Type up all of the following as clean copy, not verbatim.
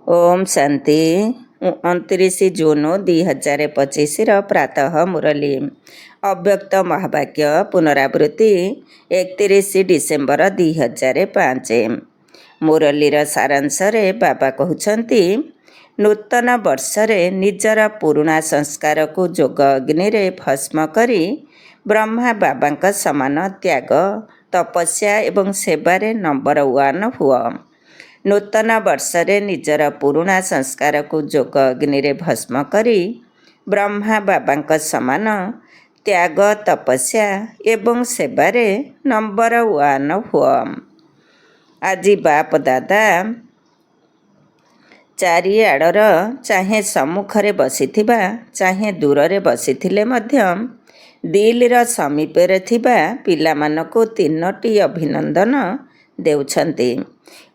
ओम शांति 29 जून 2025 प्रातः मुरली अव्यक्त महावाक्य पुनरावृत्ति 31 डिसेम्बर 2005 मुरलीर सारांश रे बाबा कहउछंती नूतन वर्ष रे निजर पुराणा संस्कार को जोग अग्नि रे भस्म करी ब्रह्मा बाबा समान त्याग तपस्या एवं सेवारे नंबर 1 हुआ। नूतन वर्ष रे निजर पुराणा संस्कार को जोग अग्नि रे भस्म करी ब्रह्मा बाबा समान त्याग तपस्या एवं सेवारे नंबर 1 हुआ। आज बाप दादा चारिआडर चाहे सम्मुखरे बसिथिबा चाहे दूररे बसिथिले मध्य दिलर समीपरे थिबा पिलामानकु 3टी अभिनंदन देउछंती।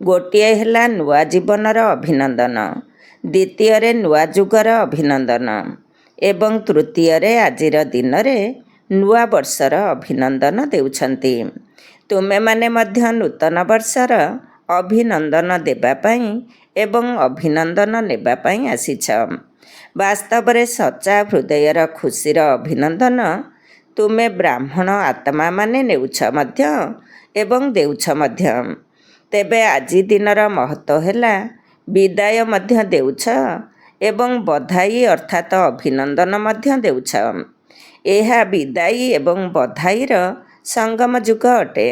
गोटिए हेला नुआ जीवनर अभिनंदन, द्वितीय नुआ जुगर अभिनंदन एवं तृतीय आजिर दिन नुआ वर्षर अभिनंदन देउछंती। तुमे माने मध्य नूतन वर्षर अभिनंदन देबापाई एवं अभिनंदन नेबापाई आसीछ। वास्तव रे सच्चा हृदयर खुशीर अभिनंदन तुमे ब्राह्मण आत्मा माने नेउछ मध्य एवं देउछ मध्य। तेबे आजी दिनर महत्व हेला विदाय मध्य देउछ एवं बधाई अर्थात अभिनंदन मध्य देउछ। एहा विदाई एवं बधाईर संगम जुग अटे।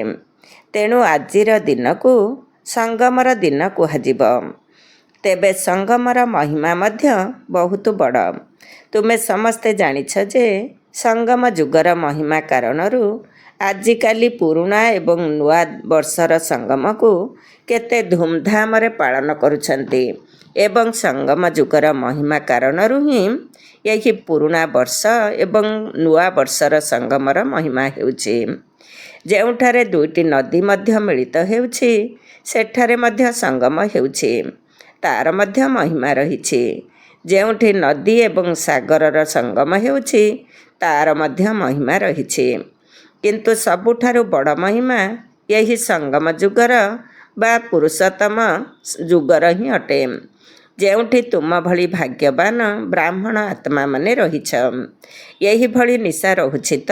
तेणु आजिर दिन को संगमर दिन कुहाजिब। तेबे संगमर महिमा मध्य बहुत बड़। तुमे समस्ते जानिछ जे संगम जुगर महिमा कारणरू आजिकाली पुराणा एवं नुआ वर्षर संगम को केते धूमधाम रे पालन करुछंती एवं संगम जुगर महिमा कारणरू ही यही पुराणा वर्ष एवं नुआ वर्षर संगमर महिमा हेउछि। जेउठारे दुईटी नदी मध्य मिलित हेउछि सेठारे मध्य संगम हेउछि, तार मध्य महिमा रहिछि। जेउठी नदी एवं सागरर संगम हेउछि तार मध्य महिमा रहिछि। किंतु सबुठारु बड़ महिमा यही संगम जुगर बा पुरुषोत्तम जुगर ही अटे। जेउठी तुम भली भाग्यवान ब्राह्मण आत्मा माने रहिछ। यही भली निशा रहुछि त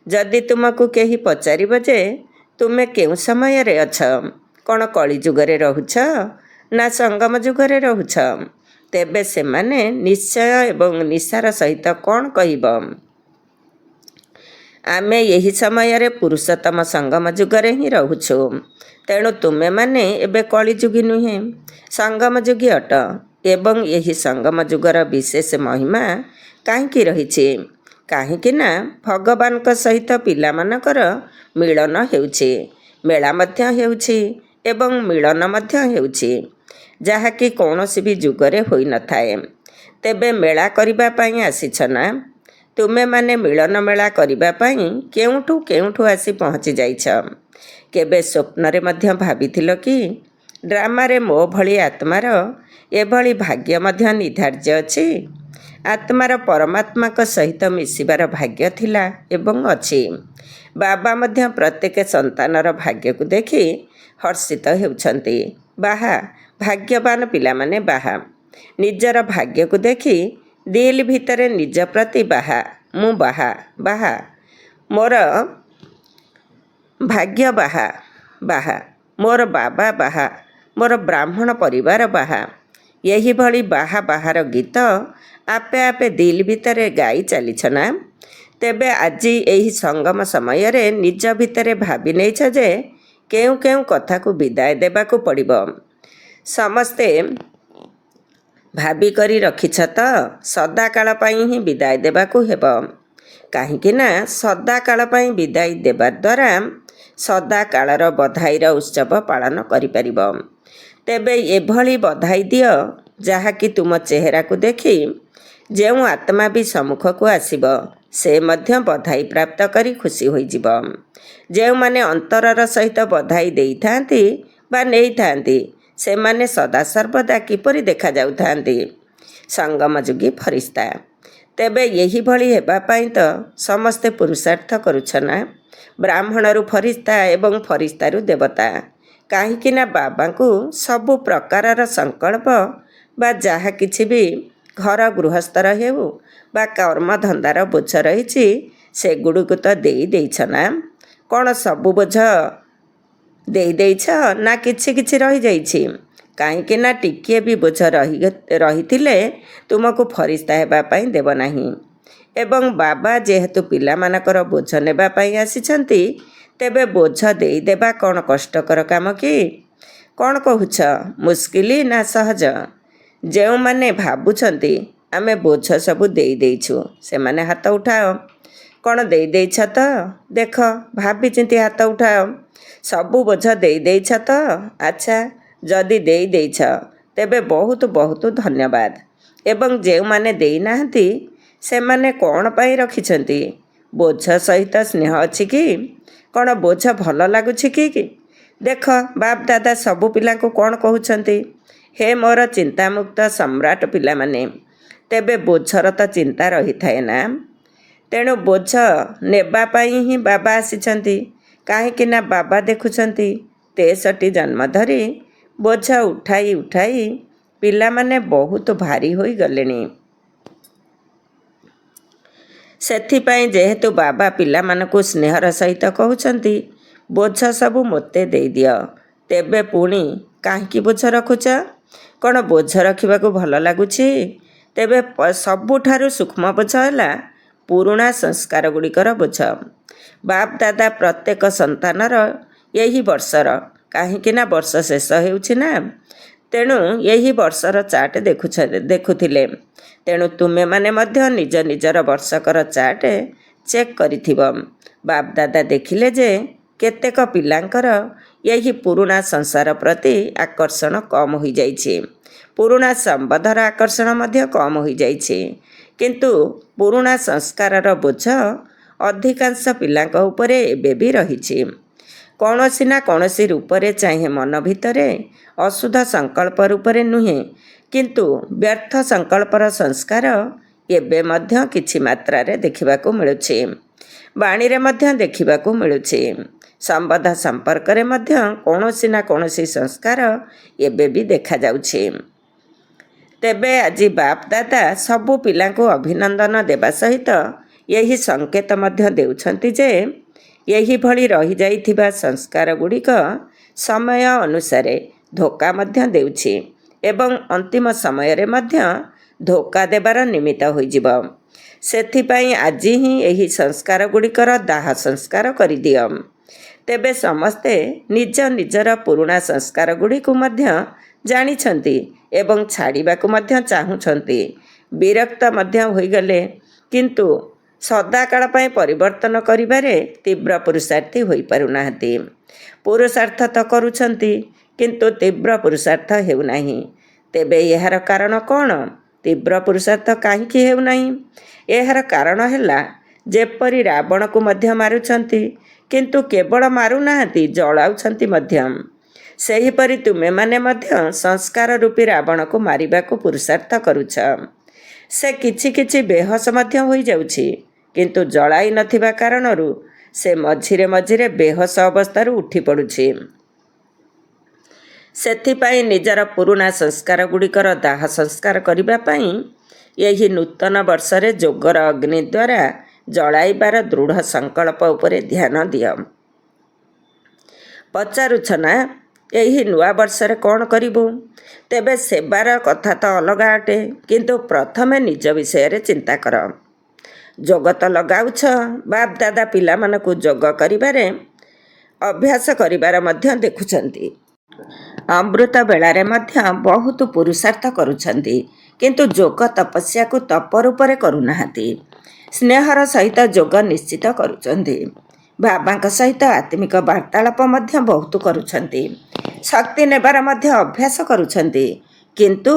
जदि तुमको केही पचारिब जे तुमे केउ समय रे अछ, कोन कली जुगरे रहुछ ना संगम जुगरे रहुछ, तेबे से माने निश्चय एवं निशार सहित कोन कहिब। आमे यही समय रे पुरुषोत्तम संगम जुगरे ही रहुछु। तेणु तुमे माने एबे कली जुगी नुहे संगम जुगी अट। एवं यही संगम जुगर विशेष महिमा काहींकी रहिछि, काहींकि ना भगवान का सहित पिला मानकर मिलन हेउछि, मेला मध्य हेउछि एवं मिलन मध्य हेउछि, जाहाकि कौनसी भी जुगरे होई न थाए। तेबे मेला करिबा पाई आसीछ ना। तुमे माने मिलन मेला करिबा पाई केउठु आसी पहुँची जाइछ। केबे स्वप्न रे मध्य भाबिथिल कि ड्रामा रे मो भली आत्मार एभली भाग्य मध्य निर्धार्य अछि। आत्मार परमात्मा का सहित मिसिबार भाग्य थिला एवं अछि। बाबा मध्य प्रत्येक संतानर भाग्य को देखि हर्षित हेउछंती। बाहा भाग्यवान पिला माने बाहा निजर भाग्य को देखि दिल भितरे निज प्रति बाहा मु बाहा बाहा मोर भाग्य बाहा बाहा मोर बाबा बाहा मोर ब्राह्मण परिवार बाहा। यही भली बाहा बाहार गीत आपे आपे दिल भितरे गाई चलीछ ना। तेबे आजी एही संगम समय रे निज भितरे भाबी नेछ जे केउ केउ कथा को विदाय देबा को पड़िब। समस्ते भाबी करी रखिछ त सदा काल पाई ही विदाय देबा को हेब। काहींकि ना सदा काल पाई विदाय देबा द्वारा सदा कालर बधाईर उत्सव पालन करि परिब। तेबे एभली बधाई दियो जाहाकि तुम चेहरा को देखि जेउ आत्मा भी सम्मुख को आसिब से मध्य बधाई प्राप्त करी खुशी होई जिब। जेउ माने अंतरर सहित बधाई देई थांती बा नेई थांती से माने सदा सर्वदा किपरि देखा जाउ थांती संगम जुगी फरिश्ता। तेबे यही भली हेबा पाई तो समस्ते पुरुषार्थ करुछ ना। ब्राह्मणरू फरिश्ता एवं फरिश्तारू देवता କାହିଁକି ନା ବାବାଙ୍କୁ ସବୁ ପ୍ରକାରର ସଂକଳ୍ପ ବା ଯାହା କିଛି ବି ଘର ଗୃହସ୍ଥର ହେଉ ବା କର୍ମଧନ୍ଦାର ବୋଝ ରହିଛି ସେଗୁଡ଼ିକୁ ତ ଦେଇଛ ନା। କ'ଣ ସବୁ ବୋଝ ଦେଇଛ ନା କିଛି କିଛି ରହିଯାଇଛି? କାହିଁକି ନା ଟିକିଏ ବି ବୋଝ ରହିଥିଲେ ତୁମକୁ ଫରିସ୍ତା ହେବା ପାଇଁ ଦେବ ନାହିଁ। ଏବଂ ବାବା ଯେହେତୁ ପିଲାମାନଙ୍କର ବୋଝ ନେବା ପାଇଁ ଆସିଛନ୍ତି, ତେବେ ବୋଝ ଦେଇଦେବା କ'ଣ କଷ୍ଟକର କାମ କି? କ'ଣ କହୁଛ, ମୁସ୍କିଲ ନା ସହଜ? ଯେଉଁମାନେ ଭାବୁଛନ୍ତି ଆମେ ବୋଝ ସବୁ ଦେଇଛୁ ସେମାନେ ହାତ ଉଠାଅ। କ'ଣ ଦେଇଛ ତ? ଦେଖ, ଭାବିଚିନ୍ତି ହାତ ଉଠାଅ। ସବୁ ବୋଝ ଦେଇଛ ତ? ଆଚ୍ଛା, ଯଦି ଦେଇଛ ତେବେ ବହୁତ ବହୁତ ଧନ୍ୟବାଦ। ଏବଂ ଯେଉଁମାନେ ଦେଇନାହାନ୍ତି ସେମାନେ କ'ଣ ପାଇଁ ରଖିଛନ୍ତି? ବୋଝ ସହିତ ସ୍ନେହ ଅଛି କି? କ'ଣ ବୋଝ ଭଲ ଲାଗୁଛି କି? ଦେଖ, ବାପ ଦାଦା ସବୁ ପିଲାଙ୍କୁ କ'ଣ କହୁଛନ୍ତି? ହେ ମୋର ଚିନ୍ତାମୁକ୍ତ ସମ୍ରାଟ ପିଲାମାନେ, ତେବେ ବୋଝର ତ ଚିନ୍ତା ରହିଥାଏ ନା। ତେଣୁ ବୋଝ ନେବା ପାଇଁ ହିଁ ବାବା ଆସିଛନ୍ତି। କାହିଁକି ନା ବାବା ଦେଖୁଛନ୍ତି 63 ଜନ୍ମ ଧରି ବୋଝ ଉଠାଇ ଉଠାଇ ପିଲାମାନେ ବହୁତ ଭାରି ହୋଇଗଲେଣି। ସେଥିପାଇଁ ଯେହେତୁ ବାବା ପିଲାମାନଙ୍କୁ ସ୍ନେହର ସହିତ କହୁଛନ୍ତି ବୋଝ ସବୁ ମୋତେ ଦେଇଦିଅ, ତେବେ ପୁଣି କାହିଁକି ବୋଝ ରଖୁଛ? କ'ଣ ବୋଝ ରଖିବାକୁ ଭଲ ଲାଗୁଛି? ତେବେ ସବୁଠାରୁ ସୂକ୍ଷ୍ମ ବୋଝ ହେଲା ପୁରୁଣା ସଂସ୍କାର ଗୁଡ଼ିକର ବୋଝ। ବାପ ଦାଦା ପ୍ରତ୍ୟେକ ସନ୍ତାନର ଏହି ବର୍ଷର, କାହିଁକି ନା ବର୍ଷ ଶେଷ ହେଉଛି ନା, ତେଣୁ ଏହି ବର୍ଷର ଚାର୍ଟ ଦେଖୁଥିଲେ। ତେଣୁ ତୁମେମାନେ ମଧ୍ୟ ନିଜ ନିଜର ବର୍ଷକର ଚାର୍ଟ ଚେକ୍ କରିଥିବ। ବାପ ଦାଦା ଦେଖିଲେ ଯେ କେତେକ ପିଲାଙ୍କର ଏହି ପୁରୁଣା ସଂସାର ପ୍ରତି ଆକର୍ଷଣ କମ୍ ହୋଇଯାଇଛି, ପୁରୁଣା ସମ୍ବନ୍ଧର ଆକର୍ଷଣ ମଧ୍ୟ କମ୍ ହୋଇଯାଇଛି। କିନ୍ତୁ ପୁରୁଣା ସଂସ୍କାରର ବୋଝ ଅଧିକାଂଶ ପିଲାଙ୍କ ଉପରେ ଏବେ ବି ରହିଛି। କୌଣସି ନା କୌଣସି ରୂପରେ, ଚାହେଁ ମନ ଭିତରେ ଅଶୁଦ୍ଧ ସଂକଳ୍ପ ରୂପରେ ନୁହେଁ, କିନ୍ତୁ ବ୍ୟର୍ଥ ସଂକଳ୍ପର ସଂସ୍କାର ଏବେ ମଧ୍ୟ କିଛି ମାତ୍ରାରେ ଦେଖିବାକୁ ମିଳୁଛି। ବାଣୀରେ ମଧ୍ୟ ଦେଖିବାକୁ ମିଳୁଛି। ସମ୍ବନ୍ଧ ସମ୍ପର୍କରେ ମଧ୍ୟ କୌଣସି ନା କୌଣସି ସଂସ୍କାର ଏବେ ବି ଦେଖାଯାଉଛି। ତେବେ ଆଜି ବାପ ଦାଦା ସବୁ ପିଲାଙ୍କୁ ଅଭିନନ୍ଦନ ଦେବା ସହିତ ଏହି ସଂକେତ ମଧ୍ୟ ଦେଉଛନ୍ତି ଯେ ଏହିଭଳି ରହିଯାଇଥିବା ସଂସ୍କାର ଗୁଡ଼ିକ ସମୟ ଅନୁସାରେ ଧୋକା ମଧ୍ୟ ଦେଉଛି ଏବଂ ଅନ୍ତିମ ସମୟରେ ମଧ୍ୟ ଧୋକା ଦେବାର ନିମିତ୍ତ ହୋଇଯିବ। ସେଥିପାଇଁ ଆଜି ହିଁ ଏହି ସଂସ୍କାର ଗୁଡ଼ିକର ଦାହ ସଂସ୍କାର କରିଦିଅ। ତେବେ ସମସ୍ତେ ନିଜ ନିଜର ପୁରୁଣା ସଂସ୍କାର ଗୁଡ଼ିକୁ ମଧ୍ୟ ଜାଣିଛନ୍ତି ଏବଂ ଛାଡ଼ିବାକୁ ମଧ୍ୟ ଚାହୁଁଛନ୍ତି। ବିରକ୍ତ ମଧ୍ୟ ହୋଇଗଲେ, କିନ୍ତୁ ସଦାକାଳ ପାଇଁ ପରିବର୍ତ୍ତନ କରିବାରେ ତୀବ୍ର ପୁରୁଷାର୍ଥୀ ହୋଇପାରୁନାହାନ୍ତି। ପୁରୁଷାର୍ଥ ତ କରୁଛନ୍ତି, କିନ୍ତୁ ତୀବ୍ର ପୁରୁଷାର୍ଥ ହେଉନାହିଁ। ତେବେ ଏହାର କାରଣ କ'ଣ? ତୀବ୍ର ପୁରୁଷାର୍ଥ କାହିଁକି ହେଉନାହିଁ? ଏହାର କାରଣ ହେଲା, ଯେପରି ରାବଣକୁ ମଧ୍ୟ ମାରୁଛନ୍ତି, କିନ୍ତୁ କେବଳ ମାରୁନାହାନ୍ତି, ଜଳାଉଛନ୍ତି ମଧ୍ୟ। ସେହିପରି ତୁମେମାନେ ମଧ୍ୟ ସଂସ୍କାର ରୂପୀ ରାବଣକୁ ମାରିବାକୁ ପୁରୁଷାର୍ଥ କରୁଛ। ସେ କିଛି କିଛି ବେହୋସ ମଧ୍ୟ ହୋଇଯାଉଛି, କିନ୍ତୁ ଜଳାଇ ନଥିବା କାରଣରୁ ସେ ମଝିରେ ମଝିରେ ବେହୋସ ଅବସ୍ଥାରୁ ଉଠି ପଡ଼ୁଛି। ସେଥିପାଇଁ ନିଜର ପୁରୁଣା ସଂସ୍କାର ଗୁଡ଼ିକର ଦାହ ସଂସ୍କାର କରିବା ପାଇଁ ଏହି ନୂତନ ବର୍ଷରେ ଯୋଗର ଅଗ୍ନି ଦ୍ୱାରା ଜଳାଇବାର ଦୃଢ଼ ସଂକଳ୍ପ ଉପରେ ଧ୍ୟାନ ଦିଅ। ପଚାରୁଛ ନା, ଏହି ନୂଆ ବର୍ଷରେ କ'ଣ କରିବୁ? ତେବେ ସେବାର କଥା ତ ଅଲଗା ଅଟେ, କିନ୍ତୁ ପ୍ରଥମେ ନିଜ ବିଷୟରେ ଚିନ୍ତା କର। ଯୋଗ ତ ଲଗାଉଛ। ବାପ ଦାଦା ପିଲାମାନଙ୍କୁ ଯୋଗ କରିବାରେ ଅଭ୍ୟାସ କରିବାର ମଧ୍ୟ ଦେଖୁଛନ୍ତି। ଅମୃତ ବେଳାରେ ମଧ୍ୟ ବହୁତ ପୁରୁଷାର୍ଥ କରୁଛନ୍ତି, କିନ୍ତୁ ଯୋଗ ତପସ୍ୟାକୁ ତପ ରୂପରେ କରୁନାହାନ୍ତି। ସ୍ନେହର ସହିତ ଯୋଗ ନିଶ୍ଚିତ କରୁଛନ୍ତି। ବାବାଙ୍କ ସହିତ ଆତ୍ମିକ ବାର୍ତ୍ତାଳାପ ମଧ୍ୟ ବହୁତ କରୁଛନ୍ତି। ଶକ୍ତି ନେବାର ମଧ୍ୟ ଅଭ୍ୟାସ କରୁଛନ୍ତି, କିନ୍ତୁ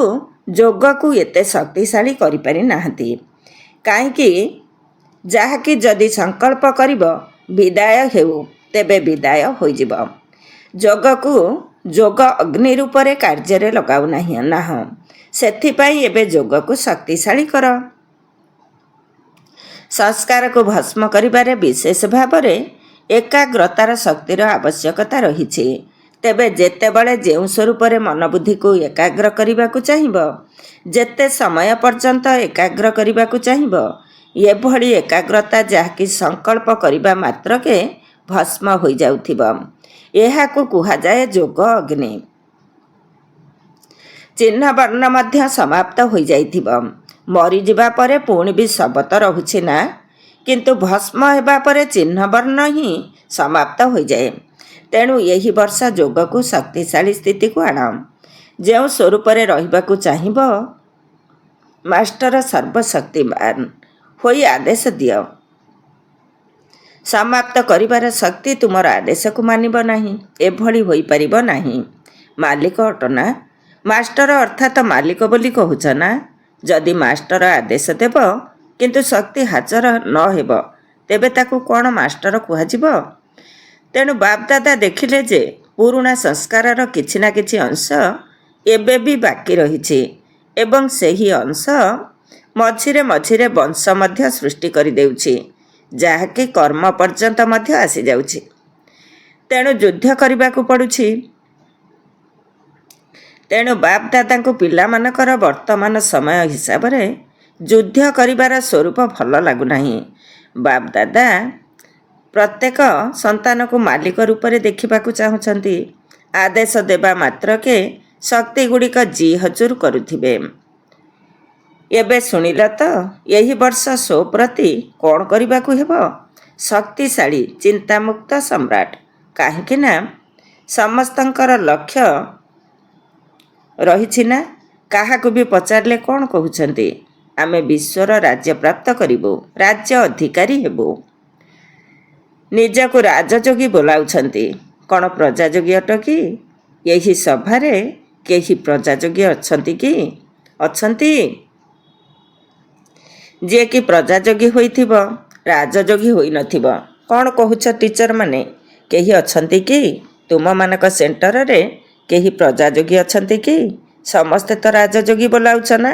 ଯୋଗକୁ ଏତେ ଶକ୍ତିଶାଳୀ କରିପାରି ନାହାନ୍ତି। କାହିଁକି? ଯାହାକି ଯଦି ସଂକଳ୍ପ କରିବ ବିଦାୟ ହେଉ, ତେବେ ବିଦାୟ ହୋଇଯିବ। ଯୋଗକୁ ଯୋଗ ଅଗ୍ନି ରୂପରେ କାର୍ଯ୍ୟରେ ଲଗାଉ ନାହଁ। ସେଥିପାଇଁ ଏବେ ଯୋଗକୁ ଶକ୍ତିଶାଳୀ କର। ସଂସ୍କାରକୁ ଭସ୍ମ କରିବାରେ ବିଶେଷ ଭାବରେ ଏକାଗ୍ରତାର ଶକ୍ତିର ଆବଶ୍ୟକତା ରହିଛି। ତେବେ ଯେତେବେଳେ ଯେଉଁ ସ୍ୱରୂପରେ ମନବୁଦ୍ଧିକୁ ଏକାଗ୍ର କରିବାକୁ ଚାହିଁବ, ଯେତେ ସମୟ ପର୍ଯ୍ୟନ୍ତ ଏକାଗ୍ର କରିବାକୁ ଚାହିଁବ, ଏଭଳି ଏକାଗ୍ରତା ଯାହାକି ସଂକଳ୍ପ କରିବା ମାତ୍ରକେ ଭସ୍ମ ହୋଇଯାଉଥିବ, ଏହାକୁ କୁହାଯାଏ ଯୋଗ ଅଗ୍ନି। ଚିହ୍ନ ବର୍ଣ୍ଣ ମଧ୍ୟ ସମାପ୍ତ ହୋଇଯାଇଥିବ। ମରିଯିବା ପରେ ପୁଣି ବି ଶବ ତ ରହୁଛି ନା, କିନ୍ତୁ ଭସ୍ମ ହେବା ପରେ ଚିହ୍ନ ବର୍ଣ୍ଣ ହିଁ ସମାପ୍ତ ହୋଇଯାଏ। ତେଣୁ ଏହି ବର୍ଷ ଯୋଗକୁ ଶକ୍ତିଶାଳୀ ସ୍ଥିତିକୁ ଆଣ। ଯେଉଁ ସ୍ୱରୂପରେ ରହିବାକୁ ଚାହିଁବ, ମାଷ୍ଟର ସର୍ବଶକ୍ତିମାନ ହୋଇ ଆଦେଶ ଦିଅ। ସମାପ୍ତ କରିବାର ଶକ୍ତି ତୁମର ଆଦେଶକୁ ମାନିବ ନାହିଁ। ଏଭଳି ହୋଇପାରିବ ନାହିଁ। ମାଲିକ ଅଟନା, ମାଷ୍ଟର ଅର୍ଥାତ ମାଲିକ ବୋଲି କହୁଛ ନା। ଯଦି ମାଷ୍ଟର ଆଦେଶ ଦେବ କିନ୍ତୁ ଶକ୍ତି ହାଜର ନ ହେବ, ତେବେ ତାକୁ କ'ଣ ମାଷ୍ଟର କୁହାଯିବ? ତେଣୁ ବାପଦାଦା ଦେଖିଲେ ଯେ ପୁରୁଣା ସଂସ୍କାରର କିଛି ନା କିଛି ଅଂଶ ଏବେ ବି ବାକି ରହିଛି ଏବଂ ସେହି ଅଂଶ ମଝିରେ ମଝିରେ ବଂଶ ମଧ୍ୟ ସୃଷ୍ଟି କରିଦେଉଛି, ଯାହାକି କର୍ମ ପର୍ଯ୍ୟନ୍ତ ମଧ୍ୟ ଆସିଯାଉଛି। ତେଣୁ ଯୁଦ୍ଧ କରିବାକୁ ପଡ଼ୁଛି। ତେଣୁ ବାପଦାଦାଙ୍କୁ ପିଲାମାନଙ୍କର ବର୍ତ୍ତମାନ ସମୟ ହିସାବରେ ଯୁଦ୍ଧ କରିବାର ସ୍ୱରୂପ ଭଲ ଲାଗୁନାହିଁ। ବାପଦାଦା ପ୍ରତ୍ୟେକ ସନ୍ତାନକୁ ମାଲିକ ରୂପରେ ଦେଖିବାକୁ ଚାହୁଁଛନ୍ତି। ଆଦେଶ ଦେବା ମାତ୍ରକେ ଶକ୍ତିଗୁଡ଼ିକ ଜି ହଜୁର କରୁଥିବେ। ଏବେ ଶୁଣିଲ ତ, ଏହି ବର୍ଷ ସୋ ପ୍ରତି କ'ଣ କରିବାକୁ ହେବ? ଶକ୍ତିଶାଳୀ ଚିନ୍ତାମୁକ୍ତ ସମ୍ରାଟ। କାହିଁକି ନା ସମସ୍ତଙ୍କର ଲକ୍ଷ୍ୟ ରହିଛି ନା। କାହାକୁ ବି ପଚାରିଲେ କ'ଣ କହୁଛନ୍ତି? ଆମେ ବିଶ୍ୱର ରାଜ୍ୟ ପ୍ରାପ୍ତ କରିବୁ, ରାଜ୍ୟ ଅଧିକାରୀ ହେବୁ। ନିଜକୁ ରାଜଯୋଗୀ ବୋଲାଉଛନ୍ତି। କ'ଣ ପ୍ରଜାଯୋଗୀ ଅଟ କି? ଏହି ସଭାରେ କେହି ପ୍ରଜାଯୋଗୀ ଅଛନ୍ତି କି? ଅଛନ୍ତି? ଯିଏକି ପ୍ରଜାଯୋଗୀ ହୋଇଥିବ, ରାଜଯୋଗୀ ହୋଇନଥିବ। କ'ଣ କହୁଛ ଟିଚର ମାନେ? କେହି ଅଛନ୍ତି କି? ତୁମମାନଙ୍କ ସେଣ୍ଟରରେ କେହି ପ୍ରଜାଯୋଗୀ ଅଛନ୍ତି କି? ସମସ୍ତେ ତ ରାଜଯୋଗୀ ବୋଲାଉଛ ନା।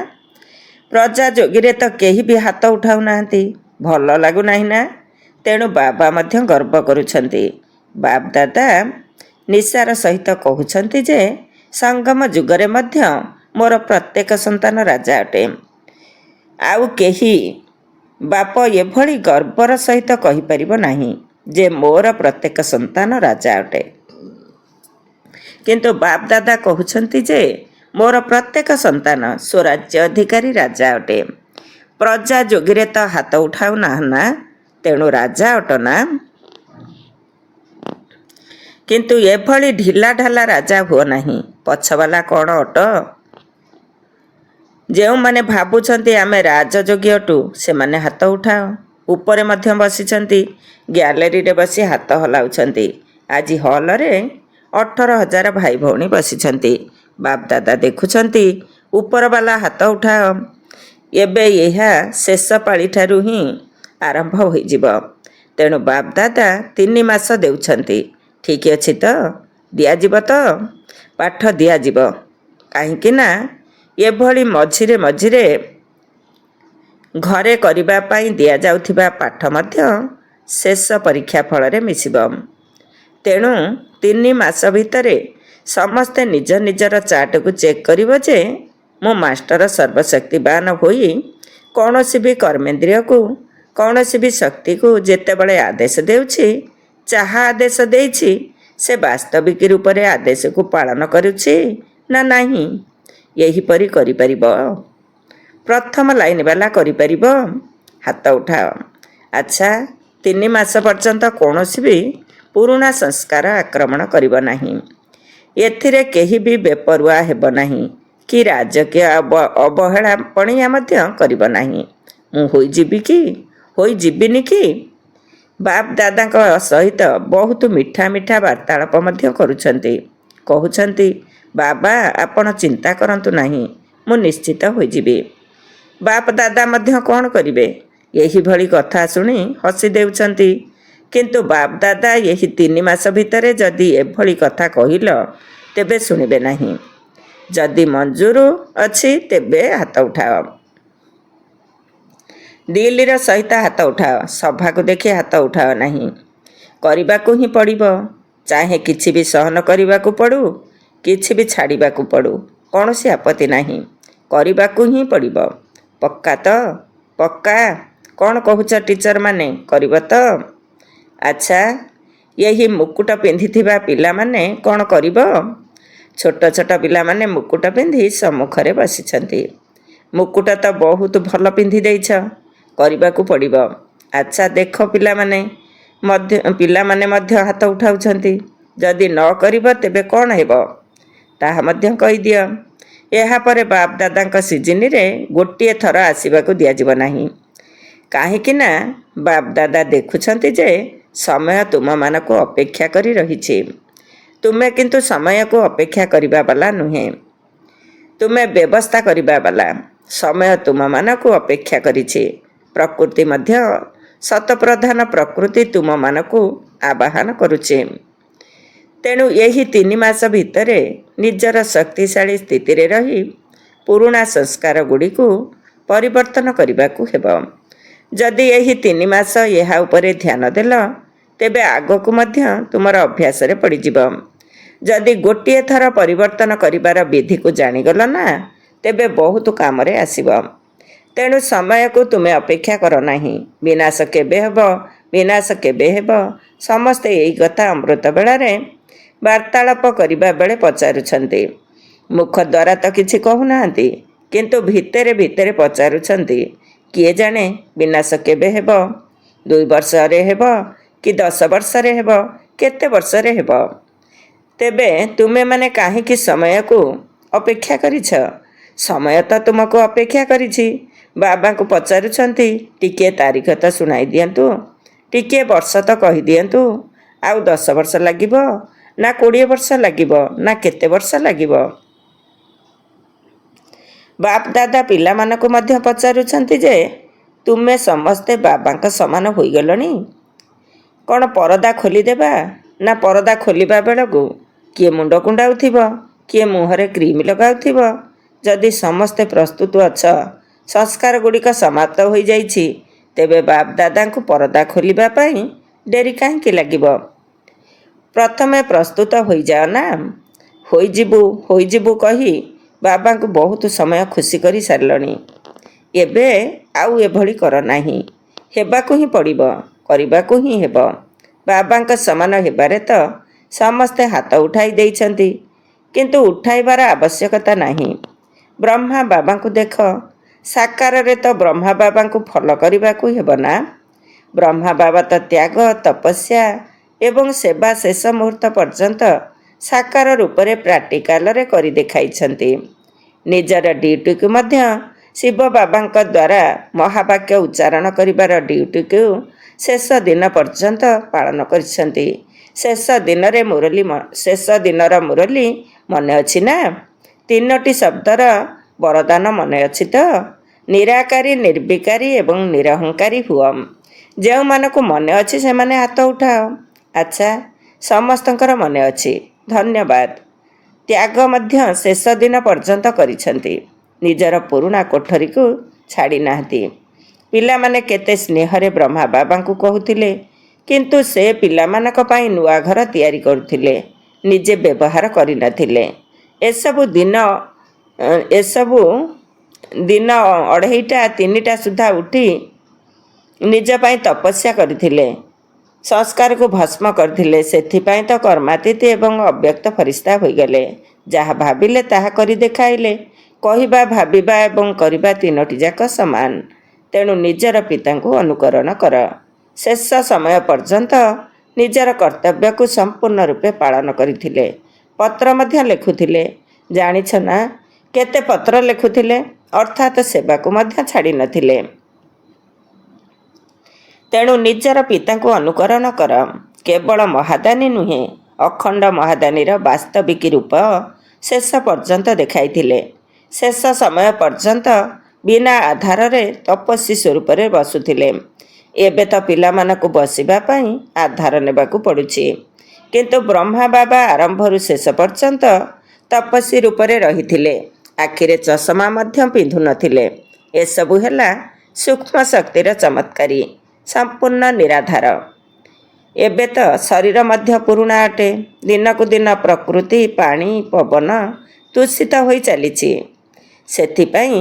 ପ୍ରଜାଯୋଗୀରେ ତ କେହି ବି ହାତ ଉଠାଉନାହାନ୍ତି। ଭଲ ଲାଗୁନାହିଁ ନା। ତେଣୁ ବାବା ମଧ୍ୟ ଗର୍ବ କରୁଛନ୍ତି। ବାପଦାଦା ନିଶାର ସହିତ କହୁଛନ୍ତି ଯେ ସଙ୍ଗମ ଯୁଗରେ ମଧ୍ୟ ମୋର ପ୍ରତ୍ୟେକ ସନ୍ତାନ ରାଜା ଅଟେ। ଆଉ କେହି ବାପ ଏଭଳି ଗର୍ବର ସହିତ କହିପାରିବ ନାହିଁ ଯେ ମୋର ପ୍ରତ୍ୟେକ ସନ୍ତାନ ରାଜା ଅଟେ। କିନ୍ତୁ ବାପଦାଦା କହୁଛନ୍ତି ଯେ ମୋର ପ୍ରତ୍ୟେକ ସନ୍ତାନ ସ୍ୱରାଜ୍ୟ ଅଧିକାରୀ ରାଜା ଅଟେ। ପ୍ରଜା ଯୋଗୀରେ ତ ହାତ ଉଠାଉ ନାହଁ ନା, ତେଣୁ ରାଜା ଅଟ ନା। କିନ୍ତୁ ଏଭଳି ଢିଲା ଢାଲା ରାଜା ହୁଅ ନାହିଁ। ପଛବାଲା କ'ଣ ଅଟ? ଯେଉଁମାନେ ଭାବୁଛନ୍ତି ଆମେ ରାଜଯୋଗୀ ଅଟୁ, ସେମାନେ ହାତ ଉଠାଅ। ଉପରେ ମଧ୍ୟ ବସିଛନ୍ତି, ଗ୍ୟାଲେରୀରେ ବସି ହାତ ହଲାଉଛନ୍ତି। ଆଜି ହଲରେ 18,000 ଭାଇ ଭଉଣୀ ବସିଛନ୍ତି। ବାପଦାଦା ଦେଖୁଛନ୍ତି, ଉପରବାଲା ହାତ ଉଠାଅ। ଏବେ ଏହା ଶେଷ ପାଳିଠାରୁ ହିଁ ଆରମ୍ଭ ହୋଇଯିବ। ତେଣୁ ବାପଦାଦା 3 ମାସ ଦେଉଛନ୍ତି। ଠିକ୍ ଅଛି ତ? ଦିଆଯିବ ତ? ପାଠ ଦିଆଯିବ। କାହିଁକି ନା ଏଭଳି ମଝିରେ ମଝିରେ ଘରେ କରିବା ପାଇଁ ଦିଆଯାଉଥିବା ପାଠ ମଧ୍ୟ ଶେଷ ପରୀକ୍ଷା ଫଳରେ ମିଶିବ। ତେଣୁ 3 ମାସ ଭିତରେ ସମସ୍ତେ ନିଜ ନିଜର ଚାର୍ଟକୁ ଚେକ୍ କରିବ ଯେ ମୁଁ ମାଷ୍ଟର ସର୍ବଶକ୍ତିବାନ ହୋଇ କୌଣସି ବି କର୍ମେନ୍ଦ୍ରିୟକୁ, କୌଣସି ବି ଶକ୍ତିକୁ ଯେତେବେଳେ ଆଦେଶ ଦେଉଛି, ଯାହା ଆଦେଶ ଦେଇଛି ସେ ବାସ୍ତବିକ ରୂପରେ ଆଦେଶକୁ ପାଳନ କରୁଛି ନା ନାହିଁ। ଏହିପରି କରିପାରିବ? ପ୍ରଥମ ଲାଇନ୍ ବାଲା କରିପାରିବ? ହାତ ଉଠାଅ। ଆଚ୍ଛା, 3 ମାସ ପର୍ଯ୍ୟନ୍ତ କୌଣସି ବି ପୁରୁଣା ସଂସ୍କାର ଆକ୍ରମଣ କରିବ ନାହିଁ। ଏଥିରେ କେହି ବି ବେପରୁଆ ହେବ ନାହିଁ କି ରାଜକୀୟ ଅବହେଳାପଣିଆ ମଧ୍ୟ କରିବ ନାହିଁ। ମୁଁ ହୋଇଯିବି କି? ହୋଇଯିବିନି କି? ବାପଦାଦାଙ୍କ ସହିତ ବହୁତ ମିଠା ମିଠା ବାର୍ତ୍ତାଳାପ ମଧ୍ୟ କରୁଛନ୍ତି। କହୁଛନ୍ତି, ବାବା ଆପଣ ଚିନ୍ତା କରନ୍ତୁ ନାହିଁ, ମୁଁ ନିଶ୍ଚିତ ହୋଇଯିବି। ବାପଦାଦା ମଧ୍ୟ କ'ଣ କରିବେ? ଏହିଭଳି କଥା ଶୁଣି ହସି ଦେଉଛନ୍ତି। କିନ୍ତୁ ବାପଦାଦା ଏହି 3 ମାସ ଭିତରେ ଯଦି ଏଭଳି କଥା କହିଲ, ତେବେ ଶୁଣିବେ ନାହିଁ। ଯଦି ମଞ୍ଜୁର ଅଛି ତେବେ ହାତ ଉଠାଅ। ଦିଲ୍ଲୀର ସହିତ ହାତ ଉଠାଅ। ସଭାକୁ ଦେଖି ହାତ ଉଠାଅ ନାହିଁ। କରିବାକୁ ହିଁ ପଡ଼ିବ। ଚାହେ କିଛି ବି ସହନ କରିବାକୁ ପଡ଼ୁ, କିଛି ବି ଛାଡ଼ିବାକୁ ପଡ଼ୁ, କୌଣସି ଆପତ୍ତି ନାହିଁ, କରିବାକୁ ହିଁ ପଡ଼ିବ। ପକ୍କା ତ? ପକ୍କା? କ'ଣ କହୁଛ ଟିଚର ମାନେ, କରିବ ତ? ଆଚ୍ଛା, ଏହି ମୁକୁଟ ପିନ୍ଧିଥିବା ପିଲାମାନେ କ'ଣ କରିବ? ଛୋଟ ଛୋଟ ପିଲାମାନେ ମୁକୁଟ ପିନ୍ଧି ସମ୍ମୁଖରେ ବସିଛନ୍ତି। ମୁକୁଟ ତ ବହୁତ ଭଲ ପିନ୍ଧି ଦେଇଛ, କରିବାକୁ ପଡ଼ିବ। ଆଚ୍ଛା ଦେଖ, ପିଲାମାନେ ମଧ୍ୟ ହାତ ଉଠାଉଛନ୍ତି। ଯଦି ନ କରିବ ତେବେ କ'ଣ ହେବ ତାହା ମଧ୍ୟ କହିଦିଅ। ଏହାପରେ ବାପ ଦାଦାଙ୍କ ସିଜିନରେ ଗୋଟିଏ ଥର ଆସିବାକୁ ଦିଆଯିବ ନାହିଁ। କାହିଁକି ନା ବାପ ଦାଦା ଦେଖୁଛନ୍ତି ଯେ ସମୟ ତୁମମାନଙ୍କୁ ଅପେକ୍ଷା କରି ରହିଛି। ତୁମେ କିନ୍ତୁ ସମୟକୁ ଅପେକ୍ଷା କରିବା ବାଲା ନୁହେଁ, ତୁମେ ବ୍ୟବସ୍ଥା କରିବା ବାଲା। ସମୟ ତୁମମାନଙ୍କୁ ଅପେକ୍ଷା କରିଛି। ପ୍ରକୃତି ମଧ୍ୟ ଶତପ୍ରଧାନ ପ୍ରକୃତି ତୁମମାନଙ୍କୁ ଆବାହନ କରୁଛି। ତେଣୁ ଏହି 3 ମାସ ଭିତରେ ନିଜର ଶକ୍ତିଶାଳୀ ସ୍ଥିତିରେ ରହି ପୁରୁଣା ସଂସ୍କାର ଗୁଡ଼ିକୁ ପରିବର୍ତ୍ତନ କରିବାକୁ ହେବ। ଯଦି ଏହି 3 ମାସ ଏହା ଉପରେ ଧ୍ୟାନ ଦେଲ, ତେବେ ଆଗକୁ ମଧ୍ୟ ତୁମର ଅଭ୍ୟାସରେ ପଡ଼ିଯିବ। ଯଦି ଗୋଟିଏ ଥର ପରିବର୍ତ୍ତନ କରିବାର ବିଧିକୁ ଜାଣିଗଲ ନା, ତେବେ ବହୁତ କାମରେ ଆସିବ। ତେଣୁ ସମୟକୁ ତୁମେ ଅପେକ୍ଷା କର ନାହିଁ। ବିନାଶ କେବେ ହେବ, ବିନାଶ କେବେ ହେବ, ସମସ୍ତେ ଏହି କଥା ଅମୃତ ବେଳାରେ ବାର୍ତ୍ତାଳାପ କରିବା ବେଳେ ପଚାରୁଛନ୍ତି। ମୁଖ ଦ୍ୱାରା ତ କିଛି କହୁନାହାନ୍ତି, କିନ୍ତୁ ଭିତରେ ଭିତରେ ପଚାରୁଛନ୍ତି, କିଏ ଜାଣେ ବିନାଶ କେବେ ହେବ? 2 ବର୍ଷରେ ହେବ କି 10 ବର୍ଷରେ ହେବ, କେତେ ବର୍ଷରେ ହେବ? ତେବେ ତୁମେମାନେ କାହିଁକି ସମୟକୁ ଅପେକ୍ଷା କରିଛ? ସମୟ ତ ତୁମକୁ ଅପେକ୍ଷା କରିଛି। ବାବାଙ୍କୁ ପଚାରୁଛନ୍ତି, ଟିକିଏ ତାରିଖ ତ ଶୁଣାଇ ଦିଅନ୍ତୁ, ଟିକିଏ ବର୍ଷ ତ କହିଦିଅନ୍ତୁ। ଆଉ 10 ବର୍ଷ ଲାଗିବ ନା 20 ବର୍ଷ ଲାଗିବ ନା କେତେ ବର୍ଷ ଲାଗିବ? ବାପ ଦାଦା ପିଲାମାନଙ୍କୁ ମଧ୍ୟ ପଚାରୁଛନ୍ତି ଯେ ତୁମେ ସମସ୍ତେ ବାବାଙ୍କ ସମାନ ହୋଇଗଲଣି? କ'ଣ ପରଦା ଖୋଲିଦେବା ନା ପରଦା ଖୋଲିବା ବେଳକୁ କିଏ ମୁଣ୍ଡ କୁଣ୍ଡାଉଥିବ, କିଏ ମୁହଁରେ କ୍ରିମ୍ ଲଗାଉଥିବ? ଯଦି ସମସ୍ତେ ପ୍ରସ୍ତୁତ ଅଛ, ସଂସ୍କାର ଗୁଡ଼ିକ ସମାପ୍ତ ହୋଇଯାଇଛି, ତେବେ ବାପ ଦାଦାଙ୍କୁ ପରଦା ଖୋଲିବା ପାଇଁ ଡେରି କାହିଁକି ଲାଗିବ? ପ୍ରଥମେ ପ୍ରସ୍ତୁତ ହୋଇଯାଅ ନା। ହୋଇଯିବୁ କହି ବାବାଙ୍କୁ ବହୁତ ସମୟ ଖୁସି କରି ସାରିଲଣି। ଏବେ ଆଉ ଏଭଳି କର ନାହିଁ। ହେବାକୁ ହିଁ ପଡ଼ିବ, କରିବାକୁ ହିଁ ହେବ। ବାବାଙ୍କ ସମାନ ହେବାରେ ତ ସମସ୍ତେ ହାତ ଉଠାଇ ଦେଇଛନ୍ତି, କିନ୍ତୁ ଉଠାଇବାର ଆବଶ୍ୟକତା ନାହିଁ। ବ୍ରହ୍ମା ବାବାଙ୍କୁ ଦେଖ, ସାକାରରେ ତ ବ୍ରହ୍ମା ବାବାଙ୍କୁ ଫଲୋ କରିବାକୁ ହେବ ନା। ବ୍ରହ୍ମା ବାବା ତ ତ୍ୟାଗ, ତପସ୍ୟା ଏବଂ ସେବା ଶେଷ ମୁହୂର୍ତ୍ତ ପର୍ଯ୍ୟନ୍ତ ସାକାର ରୂପରେ ପ୍ରାକ୍ଟିକାଲରେ କରି ଦେଖାଇଛନ୍ତି। ନିଜର ଡ୍ୟୁଟିକୁ ମଧ୍ୟ ଶିବ ବାବାଙ୍କ ଦ୍ୱାରା ମହାବାକ୍ୟ ଉଚ୍ଚାରଣ କରିବାର ଡ୍ୟୁଟିକୁ ଶେଷ ଦିନ ପର୍ଯ୍ୟନ୍ତ ପାଳନ କରିଛନ୍ତି। ଶେଷ ଦିନର ମୁରଲୀ ମନେ ଅଛି ନା? 3ଟି ଶବ୍ଦର ବରଦାନ ମନେ ଅଛି ତ? ନିରାକାରୀ, ନିର୍ବିକାରୀ ଏବଂ ନିରହଙ୍କାରୀ ହୁଅ। ଯେଉଁମାନଙ୍କୁ ମନେ ଅଛି ସେମାନେ ହାତ ଉଠାଅ। ଆଚ୍ଛା, ସମସ୍ତଙ୍କର ମନେ ଅଛି, ଧନ୍ୟବାଦ। ତ୍ୟାଗ ମଧ୍ୟ ଶେଷ ଦିନ ପର୍ଯ୍ୟନ୍ତ କରିଛନ୍ତି। ନିଜର ପୁରୁଣା କୋଠରୀକୁ ଛାଡ଼ି ନାହାନ୍ତି। ପିଲାମାନେ କେତେ ସ୍ନେହରେ ବ୍ରହ୍ମା ବାବାଙ୍କୁ କହୁଥିଲେ, କିନ୍ତୁ ସେ ପିଲାମାନଙ୍କ ପାଇଁ ନୂଆ ଘର ତିଆରି କରୁଥିଲେ, ନିଜେ ବ୍ୟବହାର କରିନଥିଲେ। ଏସବୁ ଦିନ 2:30 3ଟା ସୁଦ୍ଧା ଉଠି ନିଜ ପାଇଁ ତପସ୍ୟା କରିଥିଲେ, ସଂସ୍କାରକୁ ଭସ୍ମ କରିଥିଲେ। ସେଥିପାଇଁ ତ କର୍ମାତୀତ ଏବଂ ଅବ୍ୟକ୍ତ ଫରିସ୍ତା ହୋଇଗଲେ। ଯାହା ଭାବିଲେ ତାହା କରି ଦେଖାଇଲେ। କହିବା, ଭାବିବା ଏବଂ କରିବା 3ଟି ଯାକ ସମାନ। ତେଣୁ ନିଜର ପିତାଙ୍କୁ ଅନୁକରଣ କର। ଶେଷ ସମୟ ପର୍ଯ୍ୟନ୍ତ ନିଜର କର୍ତ୍ତବ୍ୟକୁ ସମ୍ପୂର୍ଣ୍ଣ ରୂପେ ପାଳନ କରିଥିଲେ। ପତ୍ର ମଧ୍ୟ ଲେଖୁଥିଲେ। ଜାଣିଛ ନା କେତେ ପତ୍ର ଲେଖୁଥିଲେ? ଅର୍ଥାତ୍ ସେବାକୁ ମଧ୍ୟ ଛାଡ଼ି ନଥିଲେ। ତେଣୁ ନିଜର ପିତାଙ୍କୁ ଅନୁକରଣ କର। କେବଳ ମହାଦାନୀ ନୁହେଁ, ଅଖଣ୍ଡ ମହାଦାନୀର ବାସ୍ତବିକ ରୂପ ଶେଷ ପର୍ଯ୍ୟନ୍ତ ଦେଖାଇଥିଲେ। ଶେଷ ସମୟ ପର୍ଯ୍ୟନ୍ତ ବିନା ଆଧାରରେ ତପସ୍ୱୀ ସ୍ୱରୂପରେ ବସୁଥିଲେ। ଏବେ ତ ପିଲାମାନଙ୍କୁ ବସିବା ପାଇଁ ଆଧାର ନେବାକୁ ପଡ଼ୁଛି, କିନ୍ତୁ ବ୍ରହ୍ମା ବାବା ଆରମ୍ଭରୁ ଶେଷ ପର୍ଯ୍ୟନ୍ତ ତପସ୍ୱୀ ରୂପରେ ରହିଥିଲେ। ଆଖିରେ ଚଷମା ମଧ୍ୟ ପିନ୍ଧୁନଥିଲେ। ଏସବୁ ହେଲା ସୂକ୍ଷ୍ମ ଶକ୍ତିର ଚମତ୍କାରୀ, ସମ୍ପୂର୍ଣ୍ଣ ନିରାଧାର। ଏବେ ତ ଶରୀର ମଧ୍ୟ ପୁରୁଣା ଅଟେ। ଦିନକୁ ଦିନ ପ୍ରକୃତି, ପାଣି, ପବନ ଦୂଷିତ ହୋଇ ଚାଲିଛି। ସେଥିପାଇଁ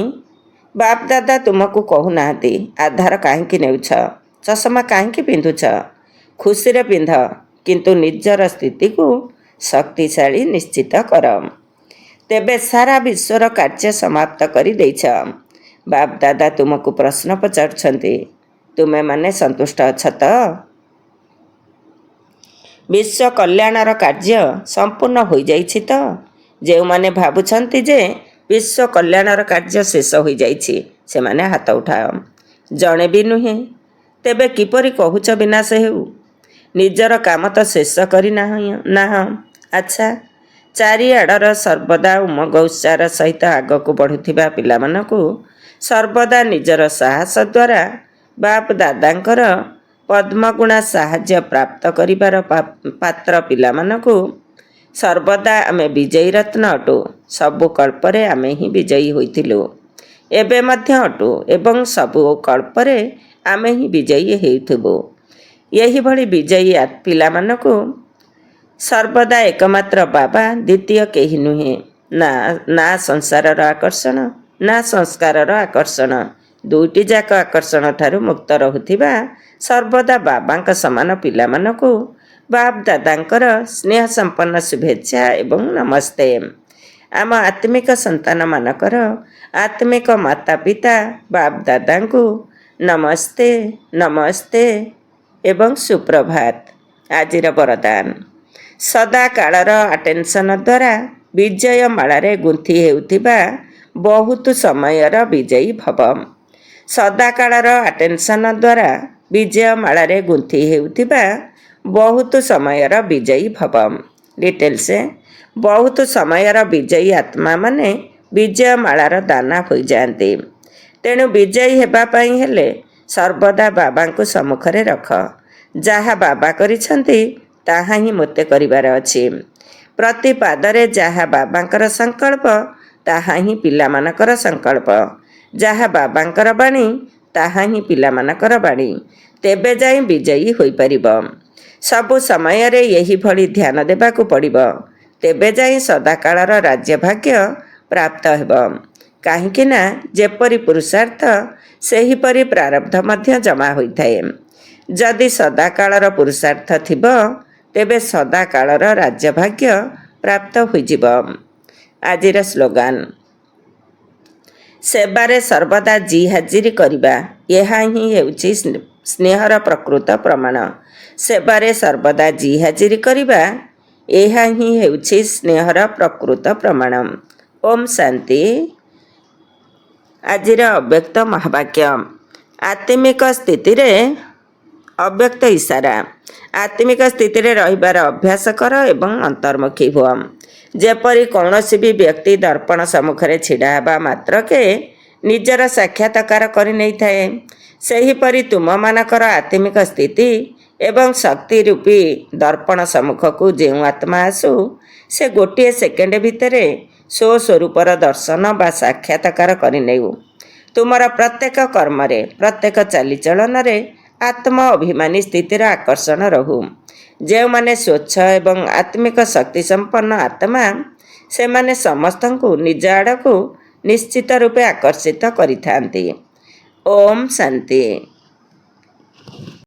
ବାପ ଦାଦା ତୁମକୁ କହୁନାହାନ୍ତି ଆଧାର କାହିଁକି ନେଉଛ, ଚଷମା କାହିଁକି ପିନ୍ଧୁଛ। ଖୁସିରେ ପିନ୍ଧ, କିନ୍ତୁ ନିଜର ସ୍ଥିତିକୁ ଶକ୍ତିଶାଳୀ ନିଶ୍ଚିତ କର। ତେବେ ସାରା ବିଶ୍ୱର କାର୍ଯ୍ୟ ସମାପ୍ତ କରି ଦେଇଛ। ବାପ ଦାଦା ତୁମକୁ ପ୍ରଶ୍ନ ପଚାରୁଛନ୍ତି, ତୁମେମାନେ ସନ୍ତୁଷ୍ଟ ଅଛ ତ? ବିଶ୍ୱ କଲ୍ୟାଣର କାର୍ଯ୍ୟ ସମ୍ପୂର୍ଣ୍ଣ ହୋଇଯାଇଛି ତ? ଯେଉଁମାନେ ଭାବୁଛନ୍ତି ଯେ ବିଶ୍ୱ କଲ୍ୟାଣର କାର୍ଯ୍ୟ ଶେଷ ହୋଇଯାଇଛି, ସେମାନେ ହାତ ଉଠାଅ। ଜଣେ ବି ନୁହେଁ। ତେବେ କିପରି କହୁଛ ବିନାଶ ହେଉ? ନିଜର କାମ ତ ଶେଷ କରି ନାହଁ। ଆଚ୍ଛା, ଚାରିଆଡ଼ର ସର୍ବଦା ଉମଙ୍ଗ ଉତ୍ସାହର ସହିତ ଆଗକୁ ବଢ଼ୁଥିବା ପିଲାମାନଙ୍କୁ, ସର୍ବଦା ନିଜର ସାହସ ଦ୍ୱାରା ବାପ ଦାଦାଙ୍କର ପଦ୍ମଗୁଣା ସାହାଯ୍ୟ ପ୍ରାପ୍ତ କରିବାର ପାତ୍ର ପିଲାମାନଙ୍କୁ, ସର୍ବଦା ଆମେ ବିଜୟୀ ରତ୍ନ ଅଟୁ। ସବୁ କଳ୍ପରେ ଆମେ ହିଁ ବିଜୟୀ ହୋଇଥିଲୁ, ଏବେ ମଧ୍ୟ ଅଟୁ ଏବଂ ସବୁ କଳ୍ପରେ ଆମେ ହିଁ ବିଜୟୀ ହେଉଥିବୁ। ଏହିଭଳି ବିଜୟୀ ପିଲାମାନଙ୍କୁ ସର୍ବଦା ଏକମାତ୍ର ବାବା, ଦ୍ୱିତୀୟ କେହି ନୁହେଁ। ନା ସଂସାରର ଆକର୍ଷଣ, ନା ସଂସ୍କାରର ଆକର୍ଷଣ, ଦୁଇଟି ଯାକ ଆକର୍ଷଣ ଠାରୁ ମୁକ୍ତ ରହୁଥିବା ସର୍ବଦା ବାବାଙ୍କ ସମାନ ପିଲାମାନଙ୍କୁ ବାପ ଦାଦାଙ୍କର ସ୍ନେହ ସମ୍ପନ୍ନ ଶୁଭେଚ୍ଛା ଏବଂ ନମସ୍ତେ। ଆମ ଆତ୍ମିକ ସନ୍ତାନମାନଙ୍କର ଆତ୍ମିକ ମାତା ପିତା ବାପ ଦାଦାଙ୍କୁ ନମସ୍ତେ, ନମସ୍ତେ ଏବଂ ସୁପ୍ରଭାତ। ଆଜିର ବରଦାନ, ସଦାକାଳର ଆଟେନସନ ଦ୍ୱାରା ବିଜୟ ମାଳାରେ ଗୁନ୍ଥି ହେଉଥିବା ବହୁତ ସମୟର ବିଜୟୀ ଭବ। ସଦାକାଳର ଆଟେନସନ ଦ୍ୱାରା ବିଜୟ ମାଳାରେ ଗୁନ୍ଥି ହେଉଥିବା ବହୁତ ସମୟର ବିଜୟୀ ଭବ। ଡିଟେଲ୍ସ, ବହୁତ ସମୟର ବିଜୟୀ ଆତ୍ମାମାନେ ବିଜୟ ମାଳାର ଦାନା ହୋଇଯାଆନ୍ତି। ତେଣୁ ବିଜୟୀ ହେବା ପାଇଁ ହେଲେ ସର୍ବଦା ବାବାଙ୍କୁ ସମ୍ମୁଖରେ ରଖ। ଯାହା ବାବା କରିଛନ୍ତି ତାହା ହିଁ ମୋତେ କରିବାର ଅଛି। ପ୍ରତି ପାଦରେ ଯାହା ବାବାଙ୍କର ସଂକଳ୍ପ ତାହା ହିଁ ପିଲାମାନଙ୍କର ସଂକଳ୍ପ। ଯାହା ବାବାଙ୍କର ବାଣୀ ତାହା ହିଁ ପିଲାମାନଙ୍କର ବାଣୀ। ତେବେ ଯାଇ ବିଜୟୀ ହୋଇପାରିବ। ସବୁ ସମୟରେ ଏହିଭଳି ଧ୍ୟାନ ଦେବାକୁ ପଡ଼ିବ। ତେବେ ଯାଇ ସଦାକାଳର ରାଜ୍ୟଭାଗ୍ୟ ପ୍ରାପ୍ତ ହେବ। କାହିଁକି ନା ଯେପରି ପୁରୁଷାର୍ଥ ସେହିପରି ପ୍ରାରବ୍ଧ ମଧ୍ୟ ଜମା ହୋଇଥାଏ। ଯଦି ସଦାକାଳର ପୁରୁଷାର୍ଥ ଥିବ ତେବେ ସଦାକାଳର ରାଜ୍ୟଭାଗ୍ୟ ପ୍ରାପ୍ତ ହୋଇଯିବ। ଆଜିର ସ୍ଲୋଗାନ, ସେବାରେ ସର୍ବଦା ଜି ହାଜିରି କରିବା। ଏହା ହିଁ ହେଉଛି ସ୍ନେହର ପ୍ରକୃତ ପ୍ରମାଣ। ସେବାରେ ସର୍ବଦା ଜି ହାଜିରି କରିବା, ଏହା ହିଁ ହେଉଛି ସ୍ନେହର ପ୍ରକୃତ ପ୍ରମାଣ। ଓମ୍ ଶାନ୍ତି। ଆଜିର ଅବ୍ୟକ୍ତ ମହାବାକ୍ୟ, ଆତ୍ମିକ ସ୍ଥିତିରେ ଅବ୍ୟକ୍ତ ଇସାରା। ଆତ୍ମିକ ସ୍ଥିତିରେ ରହିବାର ଅଭ୍ୟାସ କର ଏବଂ ଅନ୍ତର୍ମୁଖୀ ହୁଅ। ଯେପରି କୌଣସି ବି ବ୍ୟକ୍ତି ଦର୍ପଣ ସମ୍ମୁଖରେ ଛିଡ଼ା ହେବା ମାତ୍ରକେ ନିଜର ସାକ୍ଷାତକାର କରିନେଇଥାଏ, ସେହିପରି ତୁମମାନଙ୍କର ଆତ୍ମିକ ସ୍ଥିତି ଏବଂ ଶକ୍ତି ରୂପୀ ଦର୍ପଣ ସମ୍ମୁଖକୁ ଯେଉଁ ଆତ୍ମା ଆସୁ, ସେ ଗୋଟିଏ ସେକେଣ୍ଡ ଭିତରେ ସ୍ୱସ୍ୱରୂପର ଦର୍ଶନ ବା ସାକ୍ଷାତକାର କରିନେଉ। ତୁମର ପ୍ରତ୍ୟେକ କର୍ମରେ, ପ୍ରତ୍ୟେକ ଚାଲିଚଳନରେ ଆତ୍ମ ଅଭିମାନୀ ସ୍ଥିତିର ଆକର୍ଷଣ ରହୁ। ଯେଉଁମାନେ ସ୍ୱଚ୍ଛ ଏବଂ ଆତ୍ମିକ ଶକ୍ତି ସମ୍ପନ୍ନ ଆତ୍ମା, ସେମାନେ ସମସ୍ତଙ୍କୁ ନିଜ ଆଡ଼କୁ ନିଶ୍ଚିତ ରୂପେ ଆକର୍ଷିତ କରିଥାନ୍ତି। ଓମ୍ ଶାନ୍ତି।